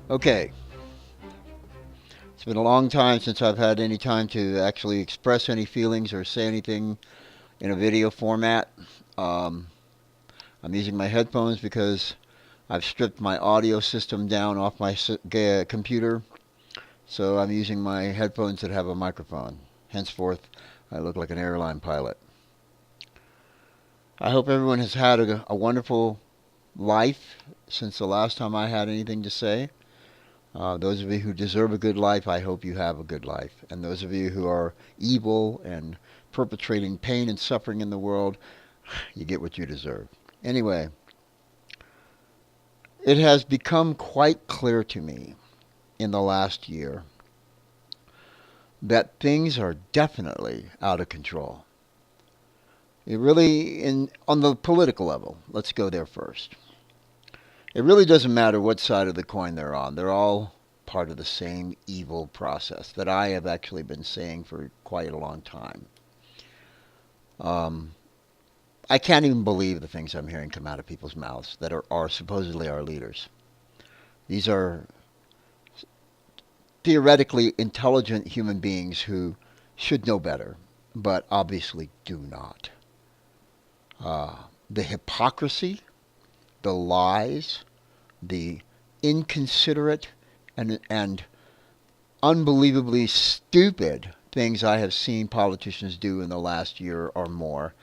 Okay, it's been a long time since I've had any time to actually express any feelings or say anything in a video format. Um, I'm using my headphones because I've stripped my audio system down off my computer, so I'm using my headphones that have a microphone. Henceforth, I look like an airline pilot. I hope everyone has had a wonderful life since the last time I had anything to say. Those of you who deserve a good life, I hope you have a good life. And those of you who are evil and perpetrating pain and suffering in the world, you get what you deserve. Anyway, it has become quite clear to me in the last year that things are definitely out of control. It really, on the political level, let's go there first. It really doesn't matter what side of the coin they're on. They're all part of the same evil process that I have actually been saying for quite a long time. Um, I can't even believe the things I'm hearing come out of people's mouths that are supposedly our leaders. These are theoretically intelligent human beings who should know better, but obviously do not. The hypocrisy, the lies, the inconsiderate and unbelievably stupid things I have seen politicians do in the last year or more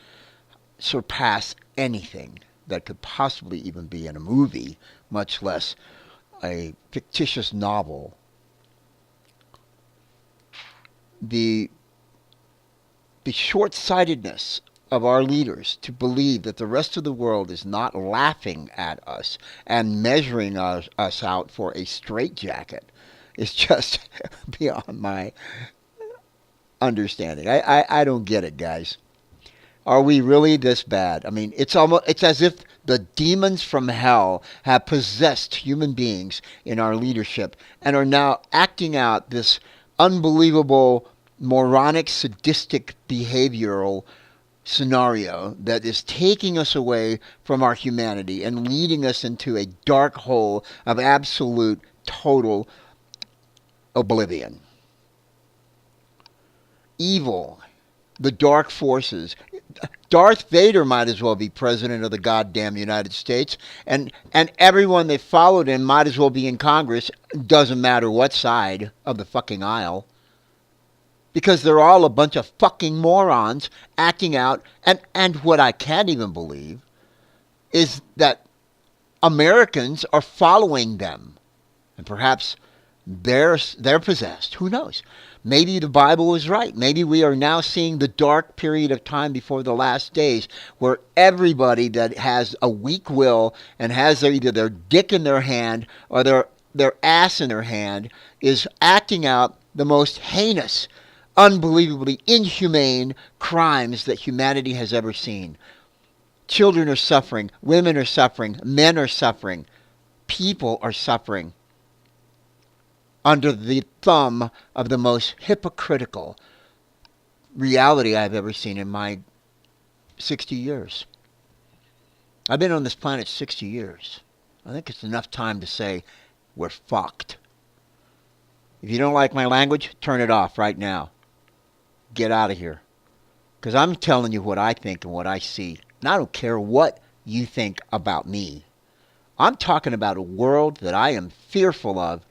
surpass anything that could possibly even be in a movie, much less a fictitious novel. The short-sightedness of our leaders to believe that the rest of the world is not laughing at us and measuring us out for a straitjacket is just beyond my understanding. I don't get it, guys. Are we really this bad? I mean, it's as if the demons from hell have possessed human beings in our leadership and are now acting out this unbelievable moronic sadistic behavioral scenario that is taking us away from our humanity and leading us into a dark hole of absolute total oblivion. Evil, the dark forces. Darth Vader might as well be president of the goddamn United States, and everyone that followed him might as well be in Congress. Doesn't matter what side of the fucking aisle, because they're all a bunch of fucking morons acting out. And what I can't even believe is that Americans are following them, and perhaps they're possessed. Who knows? Maybe the Bible is right. Maybe we are now seeing the dark period of time before the last days where everybody that has a weak will and has either their dick in their hand or their ass in their hand is acting out the most heinous, unbelievably inhumane crimes that humanity has ever seen. Children are suffering. Women are suffering. Men are suffering. People are suffering under the thumb of the most hypocritical reality I've ever seen in my 60 years. I've been on this planet 60 years. I think it's enough time to say we're fucked. If you don't like my language, turn it off right now. Get out of here. Because I'm telling you what I think and what I see. And I don't care what you think about me. I'm talking about a world that I am fearful of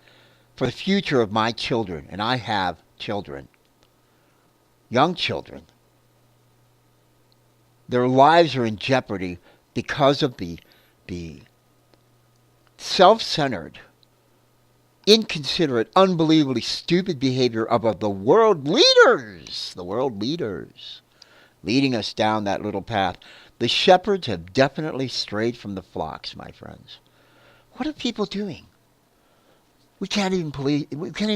for the future of my children. And I have children. Young children. Their lives are in jeopardy because of the self-centered, inconsiderate, unbelievably stupid behavior of the world leaders. The world leaders leading us down that little path. The shepherds have definitely strayed from the flocks, my friends. What are people doing? We can't even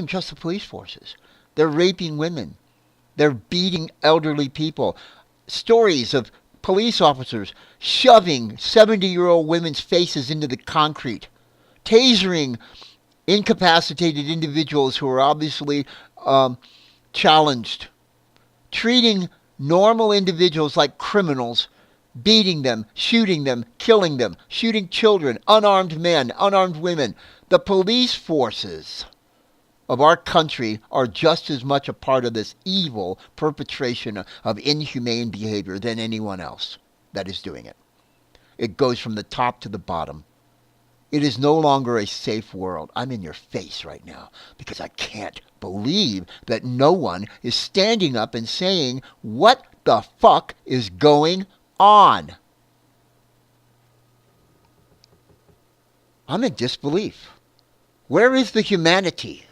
trust the police forces. They're raping women. They're beating elderly people. Stories of police officers shoving 70-year-old women's faces into the concrete, tasering incapacitated individuals who are obviously challenged, treating normal individuals like criminals, beating them, shooting them, killing them, shooting children, unarmed men, unarmed women, The police forces of our country are just as much a part of this evil perpetration of inhumane behavior than anyone else that is doing it. It goes from the top to the bottom. It is no longer a safe world. I'm in your face right now because I can't believe that no one is standing up and saying, what the fuck is going on? I'm in disbelief. Where is the humanity?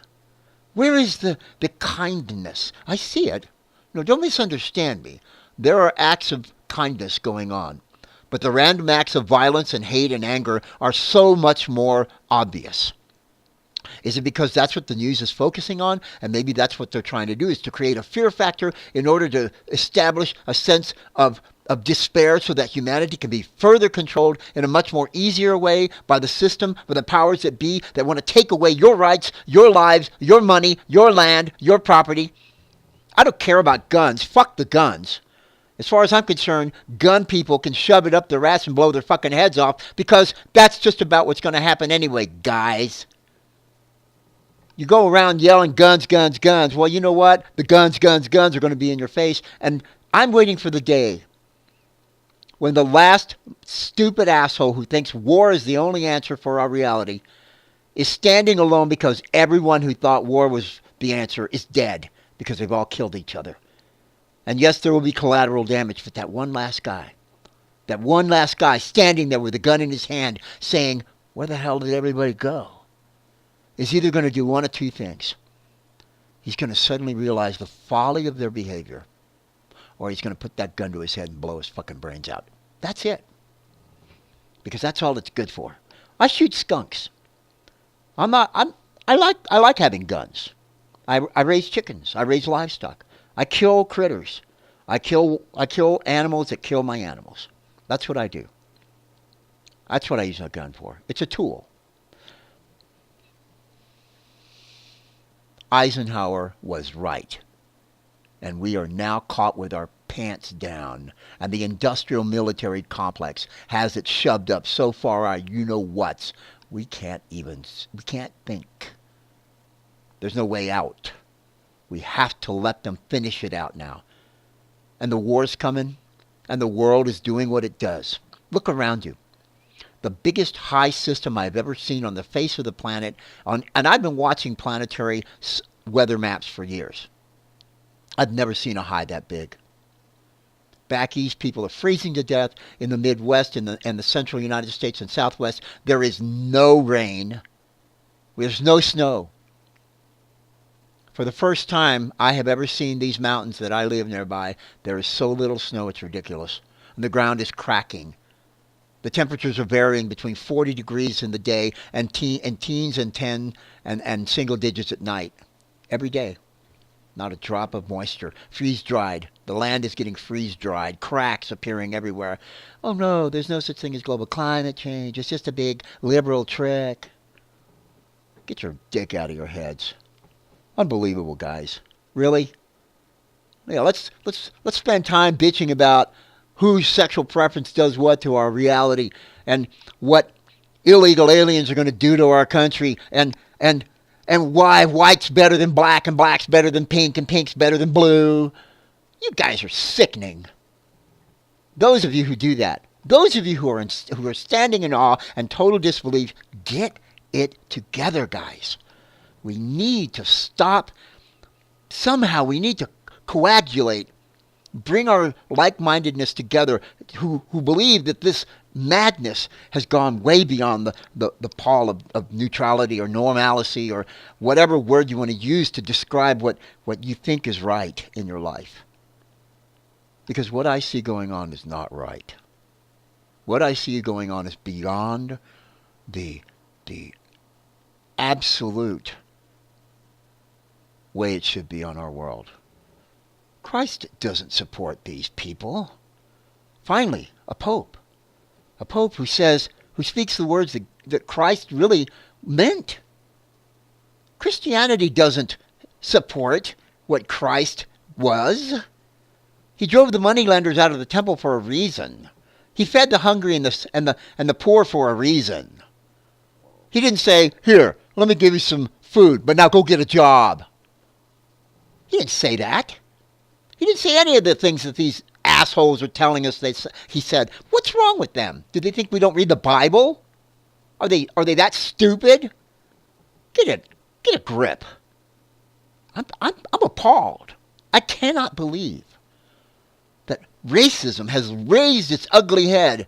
Where is the kindness? I see it. No, don't misunderstand me. There are acts of kindness going on. But the random acts of violence and hate and anger are so much more obvious. Is it because that's what the news is focusing on? And maybe that's what they're trying to do, is to create a fear factor in order to establish a sense of despair so that humanity can be further controlled in a much more easier way by the system, by the powers that be that want to take away your rights, your lives, your money, your land, your property. I don't care about guns. Fuck the guns. As far as I'm concerned, gun people can shove it up their ass and blow their fucking heads off because that's just about what's going to happen anyway, guys. You go around yelling guns, guns, guns. Well, you know what? The guns, guns, guns are going to be in your face. And I'm waiting for the day when the last stupid asshole who thinks war is the only answer for our reality is standing alone because everyone who thought war was the answer is dead because they've all killed each other. And yes, there will be collateral damage, but that one last guy standing there with a gun in his hand saying, where the hell did everybody go? Is either going to do one of two things. He's going to suddenly realize the folly of their behavior, or he's going to put that gun to his head and blow his fucking brains out. That's it. Because that's all it's good for. I shoot skunks. I like having guns. I raise chickens. I raise livestock. I kill critters. I kill animals that kill my animals. That's what I do. That's what I use a gun for. It's a tool. Eisenhower was right. And we are now caught with our pants down. And the industrial military complex has it shoved up so far our you-know-whats. We can't think. There's no way out. We have to let them finish it out now. And the war's coming, and the world is doing what it does. Look around you. The biggest high system I've ever seen on the face of the planet, and I've been watching planetary weather maps for years. I've never seen a high that big. Back east, people are freezing to death. In the Midwest and the central United States and Southwest, there is no rain. There's no snow. For the first time I have ever seen these mountains that I live nearby, there is so little snow it's ridiculous. And the ground is cracking. The temperatures are varying between 40 degrees in the day and teens and 10 and single digits at night. Every day. Not a drop of moisture. Freeze-dried. The land is getting freeze-dried. Cracks appearing everywhere. Oh no, there's no such thing as global climate change. It's just a big liberal trick. Get your dick out of your heads. Unbelievable, guys. Really? Yeah, let's spend time bitching about whose sexual preference does what to our reality and what illegal aliens are going to do to our country and why white's better than black and black's better than pink and pink's better than blue. You guys are sickening. Those of you who do that, those of you who are standing in awe and total disbelief, get it together, guys. We need to stop. Somehow we need to coagulate, bring our like-mindedness together who believe that this madness has gone way beyond the pall of neutrality or normalcy or whatever word you want to use to describe what you think is right in your life. Because what I see going on is not right. What I see going on is beyond the absolute way it should be on our world. Christ doesn't support these people. Finally, a pope who speaks the words that Christ really meant. Christianity doesn't support what Christ was. He drove the moneylenders out of the temple for a reason. He fed the hungry and the poor for a reason. He didn't say, here, let me give you some food, but now go get a job. He didn't say that. He didn't say any of the things that these assholes are telling us. He said, what's wrong with them? Do they think we don't read the Bible? Are they that stupid? Get a grip. I'm appalled. I cannot believe that racism has raised its ugly head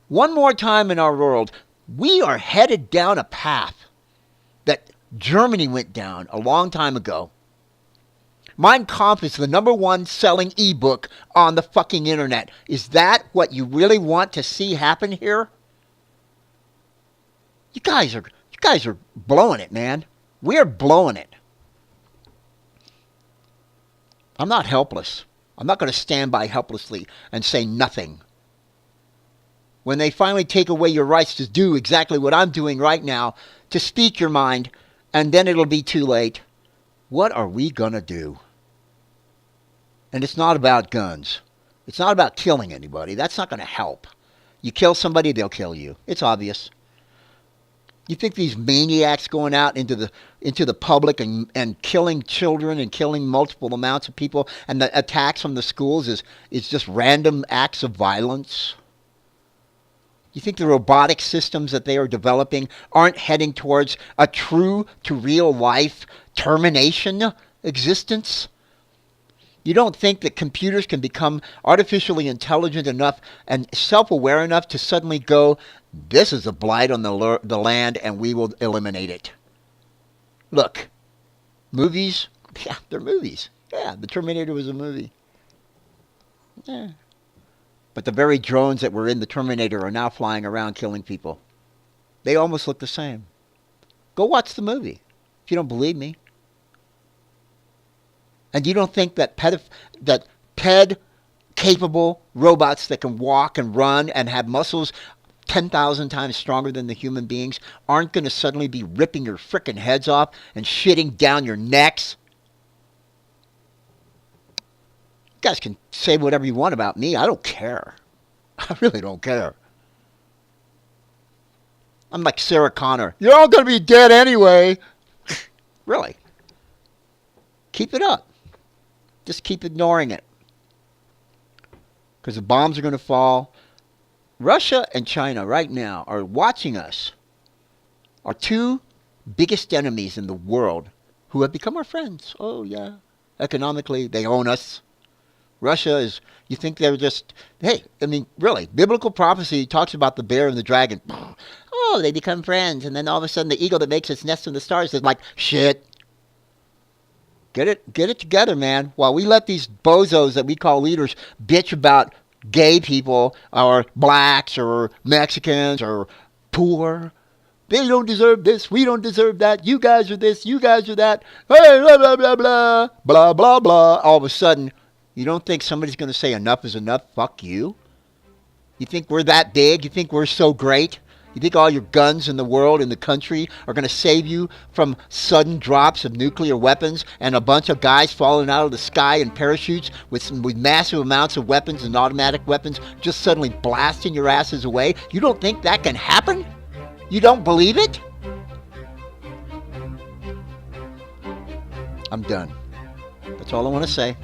one more time in our world. We are headed down a path that Germany went down a long time ago. Mein Kampf is the #1 selling ebook on the fucking internet. Is that what you really want to see happen here? You guys are blowing it, man. We're blowing it. I'm not helpless. I'm not going to stand by helplessly and say nothing. When they finally take away your rights to do exactly what I'm doing right now, to speak your mind, and then it'll be too late, what are we going to do? And it's not about guns. It's not about killing anybody. That's not going to help. You kill somebody, they'll kill you. It's obvious. You think these maniacs going out into the public and killing children and killing multiple amounts of people, and the attacks from the schools is just random acts of violence? You think the robotic systems that they are developing aren't heading towards a true to real life termination existence? You don't think that computers can become artificially intelligent enough and self-aware enough to suddenly go, this is a blight on the land and we will eliminate it? Look, movies, yeah, they're movies. Yeah, the Terminator was a movie. Yeah. But the very drones that were in the Terminator are now flying around killing people. They almost look the same. Go watch the movie if you don't believe me. And you don't think that PED-capable robots that can walk and run and have muscles 10,000 times stronger than the human beings aren't going to suddenly be ripping your frickin' heads off and shitting down your necks? You guys can say whatever you want about me. I don't care. I really don't care. I'm like Sarah Connor. You're all going to be dead anyway. Really. Keep it up. Just keep ignoring it. Because the bombs are going to fall. Russia and China right now are watching us. Our two biggest enemies in the world who have become our friends. Oh, yeah. Economically, they own us. Russia is, you think they're just, hey, I mean, really, biblical prophecy talks about the bear and the dragon. Oh, they become friends. And then all of a sudden the eagle that makes its nest in the stars is like, shit. Get it together, man. While we let these bozos that we call leaders bitch about gay people or blacks or Mexicans or poor. They don't deserve this. We don't deserve that. You guys are this. You guys are that. Hey, blah, blah, blah, blah. Blah, blah, blah. All of a sudden, you don't think somebody's going to say enough is enough? Fuck you. You think we're that big? You think we're so great? You think all your guns in the world, in the country, are going to save you from sudden drops of nuclear weapons and a bunch of guys falling out of the sky in parachutes with massive amounts of weapons and automatic weapons just suddenly blasting your asses away? You don't think that can happen? You don't believe it? I'm done. That's all I want to say.